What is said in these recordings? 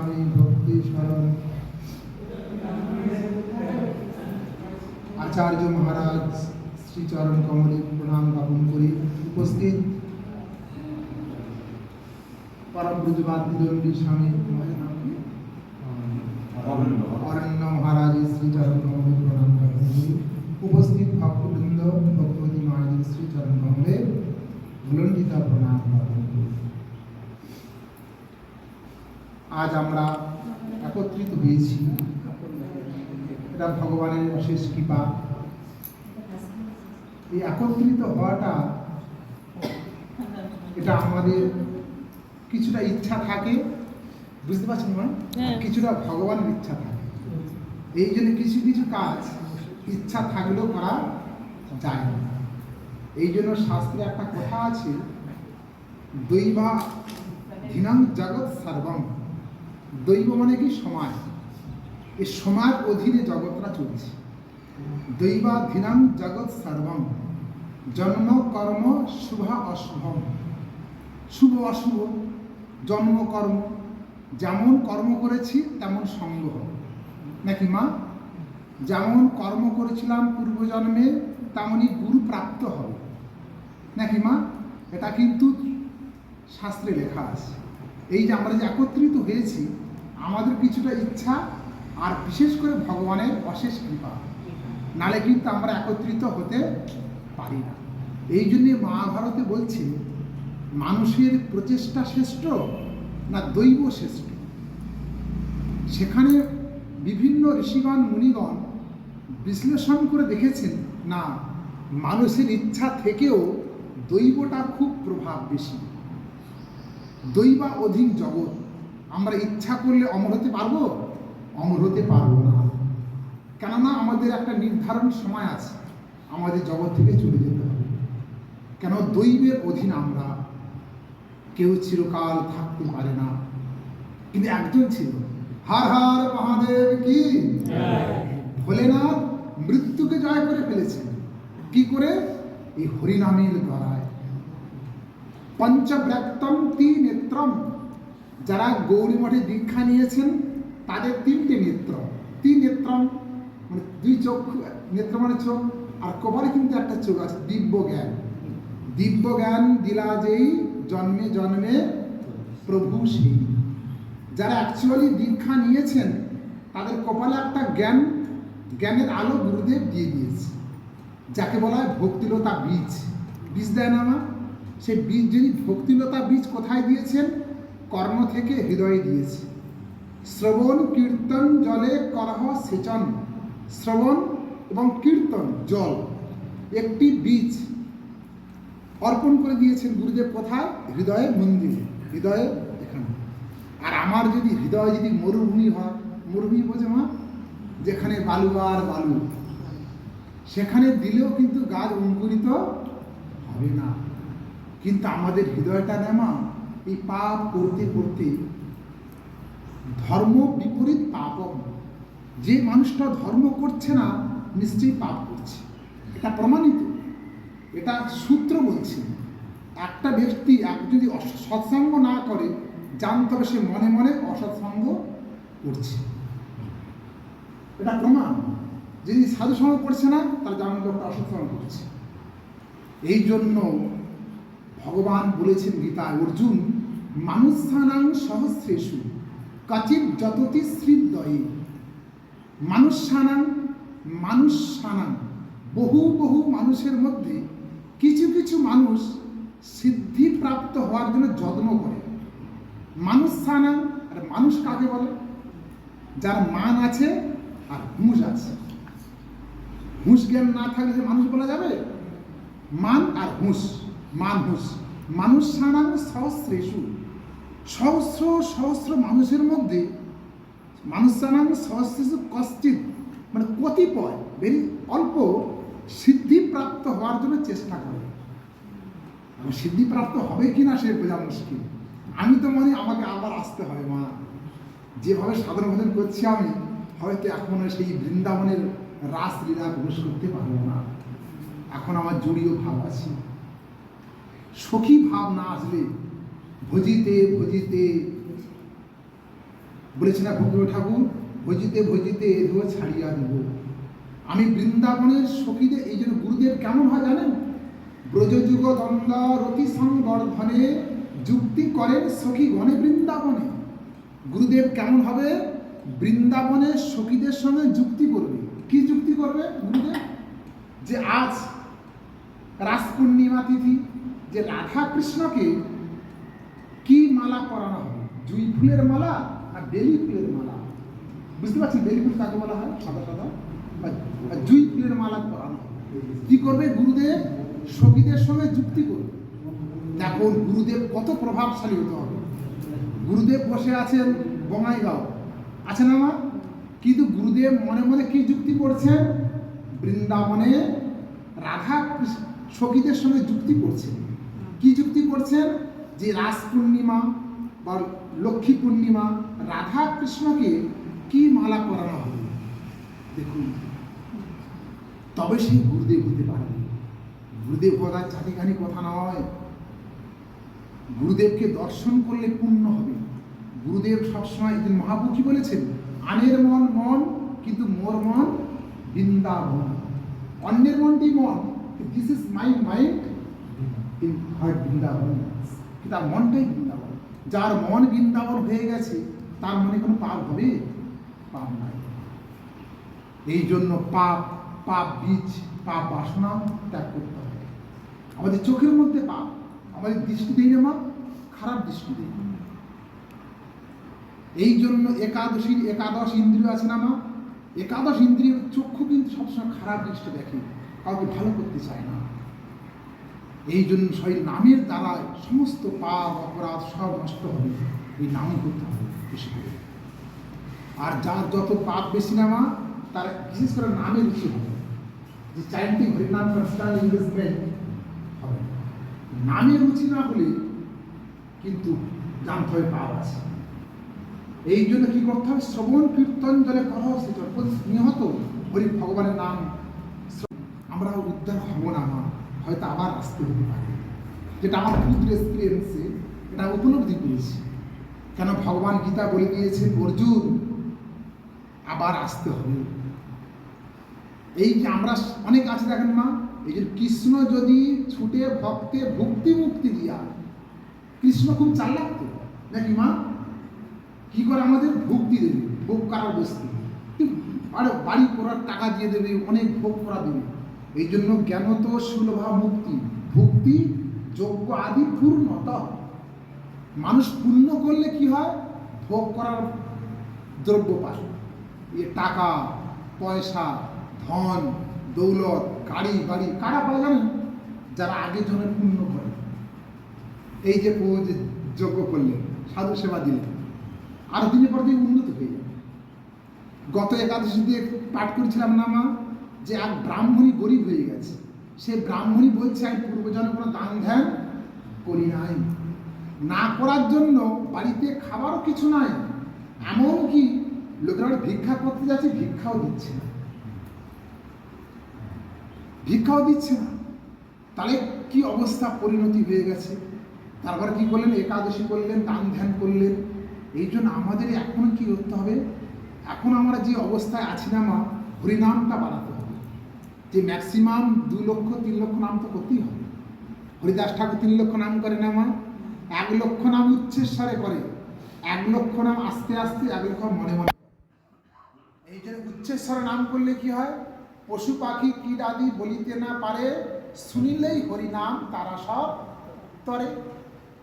স্বামী ভক্তি শরণ আচার্য মহারাজ শ্রীচরণ কমলে প্রণাম জ্ঞাপন করি। উপস্থিত পরম পূজ্যপাদ বিদণ্ডী স্বামী অরণ্য মহারাজের শ্রীচরণ কমলে প্রণাম জ্ঞাপন করি। উপস্থিত ভক্তবৃন্দ ভক্তবতী মায়ের শ্রীচরণ কমলে ভুলণ্ডিতা প্রণাম জ্ঞাপন করি। আজ আমরা একত্রিত হয়েছি, এটা ভগবানের অশেষ কৃপা। এই একত্রিত হওয়াটা এটা আমাদের কিছুটা ইচ্ছা থাকে, বুঝতে পারছেন না? কিছুটা ভগবানের ইচ্ছা থাকে। এই জন্য কিছু কিছু কাজ ইচ্ছা থাকলেও করা যায় না। এই জন্য শাস্ত্রে একটা কথা আছে, দৈবা ধীনাং জগৎ সর্বম। দৈব মানে কি? সমাজ। এই সমাজ অধীনে জগৎটা চলছে। দৈবাধীনাং জগৎ সর্বম। জন্ম কর্ম শুভ অশুভ, শুভ অশুভ, জন্ম কর্ম, যেমন কর্ম করেছি তেমন সঙ্গ হবে নাকি মা? যেমন কর্ম করেছিলাম পূর্বজন্মে তেমনই গুরু প্রাপ্ত হবে নাকি মা? এটা কিন্তু শাস্ত্রে লেখা আছে। এই যে আমরা যে একত্রিত হয়েছি, আমাদের কিছুটা ইচ্ছা আর বিশেষ করে ভগবানের অশেষ কৃপা, নালে কিন্তু আমরা একত্রিত হতে পারি না। এই জন্যে মহাভারতে বলছে, মানুষের প্রচেষ্টা শ্রেষ্ঠ না দৈব শ্রেষ্ঠ। সেখানে বিভিন্ন ঋষিগণ মুনিগণ বিশ্লেষণ করে দেখেছেন, না, মানুষের ইচ্ছা থেকেও দৈবটা খুব প্রভাব বেশি। দৈবা অধীন জগৎ। আমরা ইচ্ছা করলে অমর হতে পারবো? অমর হতে পারবো না। কেননা আমাদের একটা নির্ধারণ সময় আছে, আমাদের জগৎ থেকে চলে যেতে হবে। কেন? দৈবের অধীন আমরা। কেউ চিরকাল থাকতে পারে না, কিন্তু একজন ছিল, হর হর মহাদেব কি, ভোলেনাথ মৃত্যুকে জয় করে ফেলেছেন। কি করে? এই হরিনামের দ্বারায়। পঞ্চব্রক্তম ত্রিনেত্রম। যারা গৌরী মঠে দীক্ষা নিয়েছেন তাদের তিনটে নেত্র। ত্রিনেত্রম মানে দুই চোখ, নেত্র মানে চোখ, আর কপালে কিন্তু একটা চোখ আছে, দিব্য জ্ঞান। দিব্য জ্ঞান দিলা যেই জন্মে জন্মে প্রভু সেই। যারা অ্যাকচুয়ালি দীক্ষা নিয়েছেন তাদের কপালে একটা জ্ঞান, জ্ঞানের আলো গুরুদেব দিয়ে দিয়েছে, যাকে বলা হয় ভক্তিলতা বীজ। বীজ দেয় না মা? সেই বীজ, যদি ভক্তিলতা বীজ কোথায় দিয়েছেন? কর্ণ থেকে হৃদয়ে দিয়েছে। শ্রবণ কীর্তন জলে করহ সেচন। শ্রবণ এবং কীর্তন জল, একটি বীজ অর্পণ করে দিয়েছেন গুরুদেব। কোথায়? হৃদয়ে, মন্দিরে, হৃদয়ে এখানে। আর আমার যদি হৃদয় যদি মরুভূমি হয়, মরুভূমি বোঝে মা? যেখানে বালু আর বালু, সেখানে দিলেও কিন্তু গাছ অঙ্কুরিত হবে না। কিন্তু আমাদের হৃদয়টা না মা, এই পাপ করতে করতে ধর্ম বিপরীত পাপম। যে মানুষটা ধর্ম করছে না নিশ্চয়ই পাপ করছে, এটা প্রমাণিত। এটা সূত্র বলছে। একটা ব্যক্তি যদি সৎসঙ্গ না করে, জানতে হবে সে মনে মনে অসৎসঙ্গ করছে, এটা প্রমাণ। যদি সাধুসঙ্গ করছে না, তাহলে জানতে লোকটা অসৎসঙ্গ করছে। এই জন্য ভগবান বলেছেন গীতায়, অর্জুন মানুষানাং সহস্রেষু কাচিৎ যততি শ্রীদয়ে। মানুষানাং, মানুষানাং, বহু বহু মানুষের মধ্যে কিছু কিছু মানুষ সিদ্ধিপ্রাপ্ত হওয়ার জন্য যত্ন করে। মানুষানাং, আর মানুষ কাকে বলে? যার মান আছে আর হুঁশ আছে। হুঁশ জ্ঞান না থাকলে যে মানুষ বলা যাবে? মান আর হুঁশ, মান হুঁশ। মানুষানাং সহস্রেষু, সহস্র সহস্র মানুষের মধ্যে, মানুষানাং সহস্রেষু কশ্চিৎ মানে কতিপয়, ভেরি অল্প সিদ্ধিপ্রাপ্ত হওয়ার জন্য চেষ্টা করে। সিদ্ধিপ্রাপ্ত হবে কিনা সে বোঝা মুশকিল। আমি তো মনে আমাকে আবার আসতে হবে মা, যেভাবে সাধন ভজন করছি আমি, হয়তো এখনো সেই বৃন্দাবনের রাসলীলা প্রবেশ করতে পারবো না। এখন আমার জড়ীয় ভাব আছে। সখী ভাব না আসলে ভজিতে ভজিতে বলেছে না ভগবত ঠাকুর, ভজিতে ভজিতে এধো ছাড়িয়া দেব। আমি বৃন্দাবনের সখীদের, এই জন্য গুরুদেব কেমন হয় জানেন? ব্রজযুগ দ্বন্দ্ব রতি সংবর্ধনে যুক্তি করেন সখী গণে বৃন্দাবনে। গুরুদেব কেমন হবে? বৃন্দাবনের সখীদের সঙ্গে যুক্তি করবে। কি যুক্তি করবে গুরুদেব? যে আজ রাস পূর্ণিমা তিথি, যে রাধা কৃষ্ণকে কি মালা পরানো হবে, জুঁই ফুলের মালা না বেলি ফুলের মালা? বুঝতে পারছেন বেলি ফুল কাকে বলা হয়? সাদা সাদা। জুঁই ফুলের মালা পরানো হবে। কি করবে গুরুদেব? সখীদের সঙ্গে যুক্তি করবে। দেখুন গুরুদেব কত প্রভাবশালী হতে হবে। গুরুদেব বসে আছেন বঙ্গাইগাঁও, আছেন আমার, কিন্তু গুরুদেব মনে মনে কি যুক্তি করছেন? বৃন্দাবনে রাধা সখীদের সঙ্গে যুক্তি করছেন। কি যুক্তি করছেন? যে রাস পূর্ণিমা বা লক্ষ্মী পূর্ণিমা রাধা কৃষ্ণকে কি মালা পরানো হবে, দেখুন তবে সেই গুরুদেব হতে পারবে। গুরুদেব হওয়ার চাটিখানি কথা নয়। গুরুদেবকে দর্শন করলে পুণ্য হবে। গুরুদেব সবসময় একদিন মহাপুরুষ বলেছেন, আনের মন মন, কিন্তু মোর মন বৃন্দাবন। অন্যের মনটি মন, this is my mind in heart Vrindavan. তার মনটাই বৃন্দাবন। যার মন বৃন্দাবন হয়ে গেছে তার মনে কোনো পাপ হবে? পাপ নাই। এই জন্য পাপ বীজ, পাপ বাসনা ত্যাগ করতে হবে। আমাদের চোখের মধ্যে পাপ, আমাদের দৃষ্টি দেই না, খারাপ দৃষ্টি দেই। এই জন্য একাদশ ইন্দ্রিয় আছে না মা, একাদশ ইন্দ্রিয় চক্ষু কিন্তু সবসময় খারাপ দৃষ্টি দেখে, কাউকে ভালো করতে চায় না। এই জন্য সেই নামের দ্বারা সমস্ত পাপ অপরাধ সব নষ্ট হবে। এই নাম করতে হবে বেশি করে। আর যার যত পাপ বেশি না মা, তার বিশেষ করে নামে রুচি হবে। যে চাইল্ডিং হরিনাম কনস্টান্ট ইনভেস্টমেন্ট হবে। নামে রুচি না হলে কিন্তু জানতে হবে পাপ আছে। এই জন্য কি করতে হবে? শ্রবণ কীর্তন জলে করহসিত নিহত হরি ভগবানের নাম। আমরা উদ্ধার হব না মা, হয়তো আবার আসতে হতে পারে। যেটা আমার ক্ষুদ্র এক্সপিরিয়েন্সে এটা উপলব্ধি করেছি। কেন ভগবান গীতা বলে দিয়েছে, অর্জুন আবার আসতে হবে। এই যে আমরা অনেক আছে দেখেন মা, এই যে কৃষ্ণ যদি ছুটে ভক্তে ভক্তি মুক্তি দিয়া, কৃষ্ণ খুব চালাক তো নাকি মা? কি করে আমাদের ভক্তি দেবে, ভোগ করার বস্তু, আরে বাড়ি করার টাকা দিয়ে দেবে, অনেক ভোগ করা দেবে। এই জন্য জ্ঞান তো সুলভা মুক্তি, ভক্তি যোগ্য আদি পূর্ণত। মানুষ পূর্ণ করলে কি হয়? ভোগ করার দ্রব্য পায়, টাকা পয়সা ধন দৌলত গাড়ি বাড়ি। কারা পায় জানেন? যারা আগের জন্য পূর্ণ করে। এই যে যজ্ঞ করলেন, সাধু সেবা দিলেন, আরো দিনের পর দিন উন্নত হয়ে যাবে। গত একাদশীতে পাঠ করেছিলাম না মা, যে এক ব্রাহ্মণী গরিব হয়ে গেছে। সে ব্রাহ্মণী বলছে, আমি পূর্বজন্মে কোনো দান ধ্যান করি নাই, না করার জন্য বাড়িতে খাবারও কিছু নাই, এমনকি লোকেরা ভিক্ষা করতে যাচ্ছে, ভিক্ষাও দিচ্ছে না, ভিক্ষাও দিচ্ছে না। তাহলে কি অবস্থা, পরিণতি হয়ে গেছে। তারপর কি করলেন? একাদশী করলেন, দান ধ্যান করলেন। এই জন্য আমাদের এখন কি করতে হবে? এখন আমরা যে অবস্থায় আছি না মা, হরিনামটা বাড়াতে হবে। যে ম্যাক্সিমাম 2 লক্ষ 3 লক্ষ নাম তো করতেই হবে। হরিদাস ঠাকুর 3 লক্ষ নাম করে না মা? 1 লক্ষ নাম উচ্চস্বরে করে, 1 লক্ষ নাম আস্তে আস্তে, 1 লক্ষ মনে মনে। এই জন্য উচ্চস্বরে নাম করলে কি হয়? পশু পাখি কীট আদি বলিতে না পারে, শুনিলেই হরিনাম তারা সব তরে।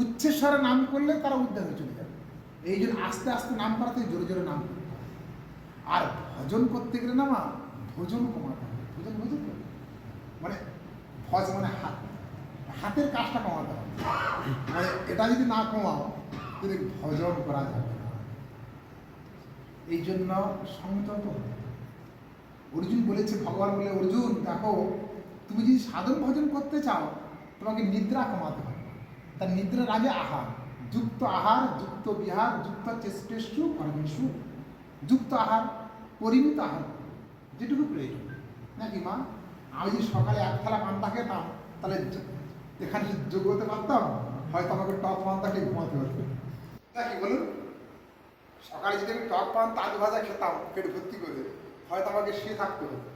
উচ্চস্বরে নাম করলে তারা উদ্ধার হয়ে চলে যাবে। এই জন্য আস্তে আস্তে নাম করাতে, জোরে জোরে নাম করতে হবে। আর ভজন করতে গেলে না মা, ভোজন কমাতে হবে। ভোজন ভোজন মানে ভজ মানে হাত, হাতের কাজটা কমাতে হবে। মানে এটা যদি না কমাও তাহলে ভজন করা যাবে না। এই জন্য সংযত হতে হবে। অর্জুন বলেছে, ভগবান বলে, অর্জুন দেখো, তুমি যদি সাধন ভজন করতে চাও, তোমাকে নিদ্রা কমাতে হবে। তার নিদ্রার আগে আহার, যুক্ত আহার, যুক্ত বিহার, যুক্ত চেষ্টেষ্টু কর্মেষু। যুক্ত আহার, পরিমিত আহার, যেটুকু প্রয়োজন নাকি মা? আমি যদি সকালে 1 থালা পান্তা খেতাম, তাহলে এখানে যোগ হতে পারতাম, হয়তো আমাকে টক পান্তা খেয়ে ঘুমাতে পারতাম নাকি বলুন? সকালে যদি আমি টক পান আলু ভাজা খেতাম পেট ভর্তি করে, হয়তো আমাকে শুয়ে থাকতে হতো।